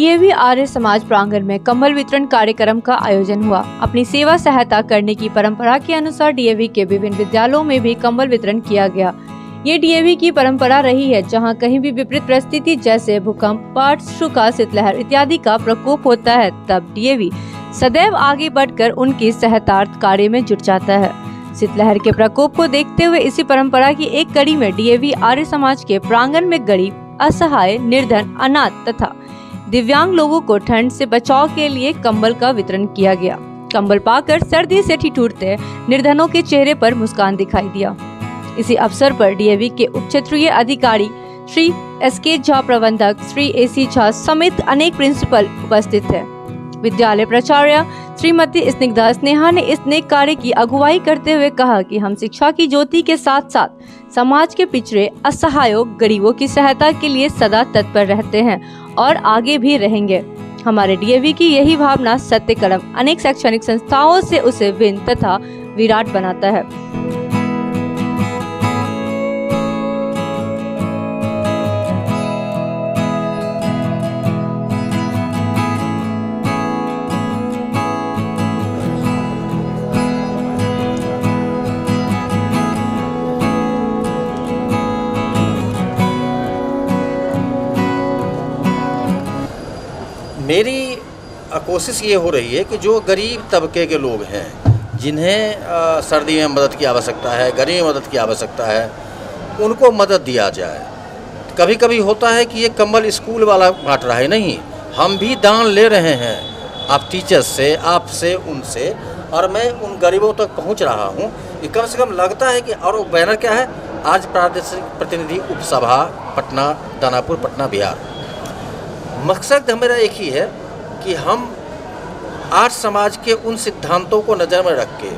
DAV Arya Samaj प्रांगण में कंबल वितरण कार्यक्रम का आयोजन हुआ। अपनी सेवा सहायता करने की परंपरा के अनुसार डीएवी के विभिन्न विद्यालयों में भी कंबल वितरण किया गया। ये डीएवी की परंपरा रही है, जहां कहीं भी विपरीत परिस्थिति जैसे भूकंप, बाढ़, सूखा, शीतलहर इत्यादि का प्रकोप होता है, तब डीएवी सदैव आगे बढ़कर उनके सहायतार्थ कार्य में जुट जाता है। शीतलहर के प्रकोप को देखते हुए इसी परंपरा की एक कड़ी में डीएवी आर्य समाज के प्रांगण में गरीब, असहाय, निर्धन, अनाथ तथा दिव्यांग लोगों को ठंड से बचाव के लिए कंबल का वितरण किया गया। कंबल पाकर सर्दी से ठिठुरते निर्धनों के चेहरे पर मुस्कान दिखाई दिया। इसी अवसर पर डीएवी के उप क्षेत्रीय अधिकारी श्री एसके झा, प्रबंधक श्री एसी झा समेत अनेक प्रिंसिपल उपस्थित थे। विद्यालय प्राचार्य श्रीमती स्निग्धा स्नेहा ने इस नेक कार्य की अगुवाई करते हुए कहा कि हम शिक्षा की ज्योति के साथ साथ समाज के पिछड़े, असहायों, गरीबों की सहायता के लिए सदा तत्पर रहते हैं और आगे भी रहेंगे। हमारे डीएवी की यही भावना सत्य कर्म अनेक शैक्षणिक संस्थाओं से उसे भिन्न तथा विराट बनाता है। मेरी कोशिश ये हो रही है कि जो गरीब तबके के लोग हैं, जिन्हें सर्दी में मदद की आवश्यकता है, गर्मी में मदद की आवश्यकता है, उनको मदद दिया जाए। कभी कभी होता है कि ये कंबल स्कूल वाला बांट रहा है, नहीं, हम भी दान ले रहे हैं, आप टीचर्स से, आपसे, उनसे, और मैं उन गरीबों तक पहुंच रहा हूं। ये कम से कम लगता है कि, और वो बैनर क्या है, आज प्रादेशिक प्रतिनिधि उपसभा पटना, दानापुर, पटना, बिहार। मकसद मेरा एक ही है कि हम आर्य समाज के उन सिद्धांतों को नज़र में रख के,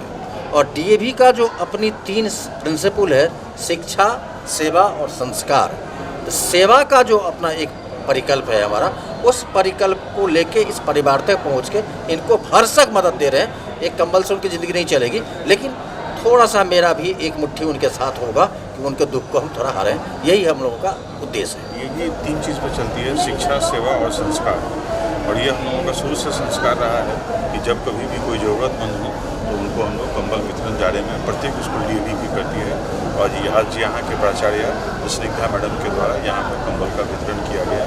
और डीएवी का जो अपनी 3 प्रिंसिपल है, शिक्षा, सेवा और संस्कार, तो सेवा का जो अपना एक परिकल्प है हमारा, उस परिकल्प को लेके इस परिवार तक पहुँच के इनको भरसक मदद दे रहे हैं। एक कंबल से उनकी ज़िंदगी नहीं चलेगी, लेकिन थोड़ा सा मेरा भी एक मुट्ठी उनके साथ होगा कि उनके दुख को हम थोड़ा हरें। यही हम लोगों का उद्देश्य है। ये 3 चीज़ पर चलती है, शिक्षा, सेवा और संस्कार। और ये हम लोगों का शुरू से संस्कार रहा है कि जब कभी भी कोई ज़रूरतमंद हो तो उनको हम लोग कंबल वितरण जारे में प्रत्येक स्कूल डीएवी भी करती है। और आज यहाँ के प्राचार्य स्निग्धा मैडम के द्वारा यहाँ पर कंबल का वितरण किया गया।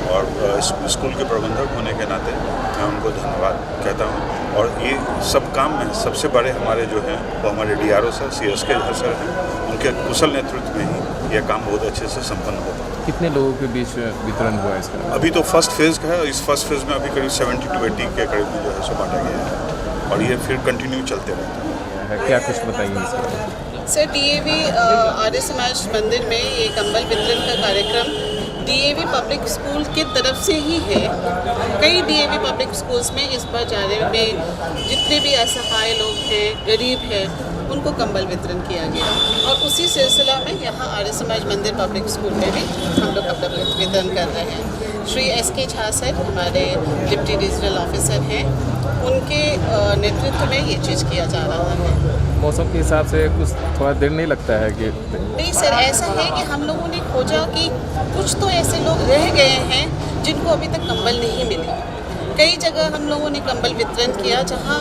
और स्कूल के प्रबंधक होने के नाते मैं उनको धन्यवाद कहता हूँ। और ये सब काम में सबसे बड़े हमारे जो हैं वो हमारे DRO sir, CSK Jha sir हैं। उनके कुशल नेतृत्व में ही यह काम बहुत अच्छे से संपन्न होता है। कितने लोगों के बीच वितरण हुआ है इसका? अभी तो फर्स्ट फेज़ का है, और इस फर्स्ट फेज़ में अभी करीब 70 to 80 के करीब जो है सो बांटा गया है, और ये फिर कंटिन्यू चलते रहते हैं। क्या कुछ बताइए इसका? सर, डीएवी आर्य समाज मंदिर में ये कंबल वितरण का कार्यक्रम डीएवी पब्लिक स्कूल की तरफ से ही है। कई डीएवी पब्लिक स्कूल्स में इस बार जाने में जितने भी असहाय लोग हैं, गरीब हैं, उनको कंबल वितरण किया गया। और उसी सिलसिला में यहाँ आर्य समाज मंदिर पब्लिक स्कूल में भी हम लोग कंबल वितरण कर रहे हैं। श्री एसके झा सर हमारे डिप्टी रीजनल ऑफिसर हैं, उनके नेतृत्व में ये चीज़ किया जा रहा है। मौसम के हिसाब से कुछ थोड़ा देर नहीं लगता है कि? नहीं सर, ऐसा है कि हम लोगों ने खोजा कि कुछ तो ऐसे लोग रह गए हैं जिनको अभी तक कंबल नहीं मिले। कई जगह हम लोगों ने कंबल वितरण किया जहां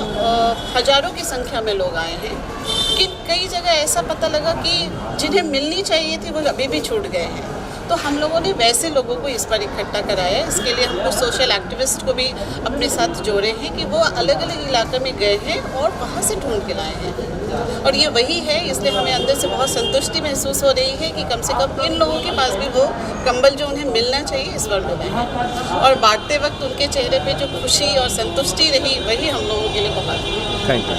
हजारों की संख्या में लोग आए हैं, लेकिन कई जगह ऐसा पता लगा कि जिन्हें मिलनी चाहिए थी वो अभी भी छूट गए हैं। तो हम लोगों ने वैसे लोगों को इस पर इकट्ठा कराया। इसके लिए हम कुछ सोशल एक्टिविस्ट को भी अपने साथ जोड़े हैं कि वो अलग अलग इलाके में गए हैं और वहाँ से ढूंढ के लाए हैं। और ये वही है, इसलिए हमें अंदर से बहुत संतुष्टि महसूस हो रही है कि कम से कम इन लोगों के पास भी वो कंबल जो उन्हें मिलना चाहिए इस बार मिले हैं। और बांटते वक्त उनके चेहरे पे जो खुशी और संतुष्टि रही, वही हम लोगों के लिए बहुत है। Thank you.